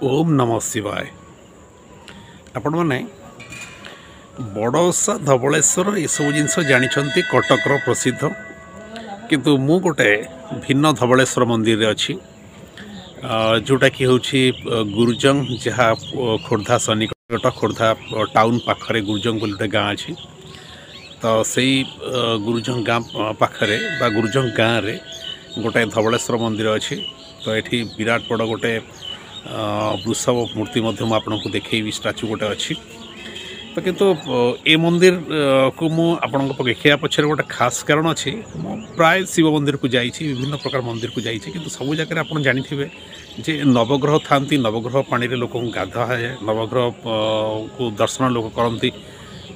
ओम नमः शिवाय। आपण मैंने बड़सा धवलेश्वर यू जिनस जानी कटकर प्रसिद्ध किंतु मु गोटे भिन्न धवलेश्वर मंदिर अच्छी जोटा कि हूँ गुरुजंग जहाँ खोर्धा सन्निकट खोर्धा टाउन पाखरे गुरुजंग बोली गोटे गाँ अच्छी। तो से गुरुजंग गाँ पाखरे बा गुरुजंग गाँव रे गोटे धवलेश्वर मंदिर अच्छी। तो ये विराट बड़ गोटे वृषभ मूर्ति आपको देखी स्टाच्यू गोटे अच्छी। तो किंतु ए मंदिर को मु आपको देखा पछे गोटे खास कारण अच्छी। प्राय शिव मंदिर को जाइए, विभिन्न प्रकार मंदिर को जाइए, किंतु सब जगह आप जानिथिबे जे नवग्रह थांती, नवग्रह पानी रे लोक गाधा है, नवग्रह को दर्शन लोक करती,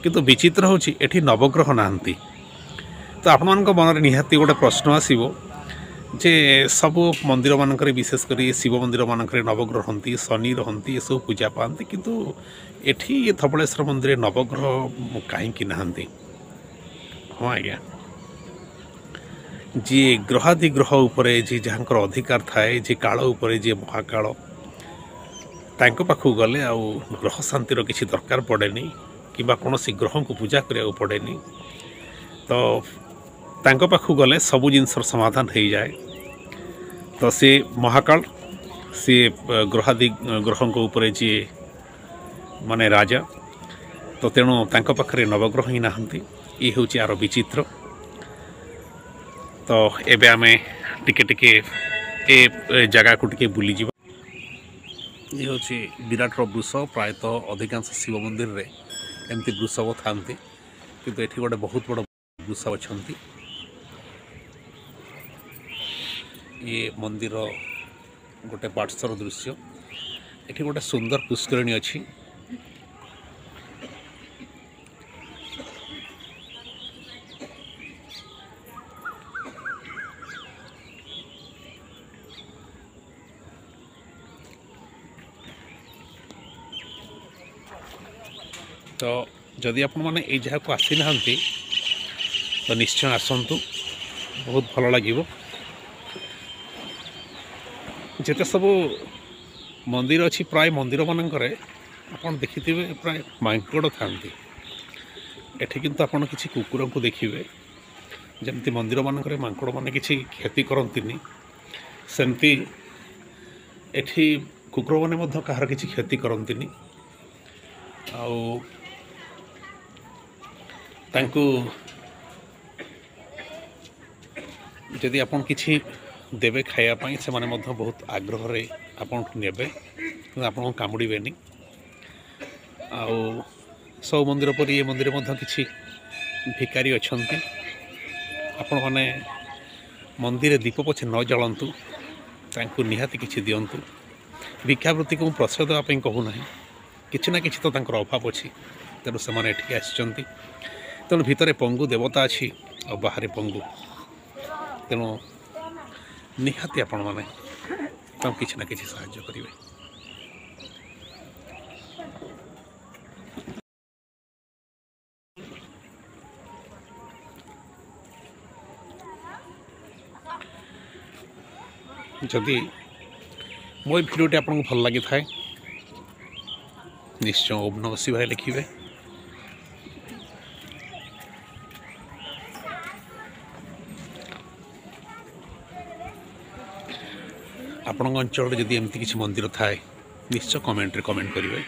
किंतु विचित्र होची एठी नवग्रह नांती। तो आपण मन मन निहाती गोटे प्रश्न आसीबो जे सब मंदिर मानक विशेषकर शिव मंदिर मानक नवग्रह रहती, शनि रहती, ये सब पूजा पाती, किंतु एठी ये धवलेश्वर मंदिर नवग्रह कहीं नहांती। हाँ आज्ञा, जी ग्रहादिग्रह उपरे जी जहाँकर अधिकार थाए, जी काल उपरे जी महाकाल तांको पाखु गले आ ग्रह शांतिर किसी दरकार पड़ेनी कि कौन ग्रह को पूजा करिया पड़ेनी। तो तांको पाखु गले सबु जिनसर समाधान हो जाए। तो सी महाकाल सी ग्रहादि ग्रहों ऊपर जी माने राजा। तो तेणु तांको पाखरे नवग्रह ही नहांती। ये हूँ यार विचित्र। तो एबे आमे टिके टिके ए जगह को टिके बुली जीवा। ये हूँ विराट वृषभ। प्रायतः अधिकांश शिव मंदिर रे एमती वृषभ थांती, किंतु एठी गोटे बहुत बड़ वृषभ अच्छी। ये मंदिर गोटे पार्श्वर दृश्य। ये गोटे सुंदर पुष्करिणी अच्छी। तो जदि आपण माने ए जगह को आसी ना तो निश्चय आसतु, बहुत भल लगे। जिते सब मंदिर अच्छी प्राय मंदिर मानक आप देखिथे प्राय मांकड़ था। एठी किंतु आपन किसी कुकुर को देखिए जमती मंदिर मानक मांकड़ माने किसी क्षति करती, सेमती एठी कुकुर माने मध्य कहार किसी क्षति करती। जदि आपन किसी देवे खायापाई से माने मध्य बहुत आग्रह रे आपन नेबे, आपन कामुड़ीबेनी। सब मंदिर पर ये मंदिर मध्य किसी भिकारी अच्छी। आपण माने मंदिर दीप पछे न जलंतु, तांको निहाती किछि दियंतु। भिक्षावृत्ति को प्रश्रय देवाई कहूना, किछि ना किछि तो तांकर अभाव अच्छी। तेणु से माने एठिके आछिचंती। तेणु भितरे पंगु देवता अच्छी और बाहर पंगु। तेणु निहाती आपण माने तम किछि ना किछि साहाय्य करिवे। जदि मो भिडियोटी आपको भल लगी थाए निश्चय ओम नमः शिवाय लिखिए। आपण अंचल जदि एमती किसी मंदिर थाए निश्चय कमेंट करेंगे।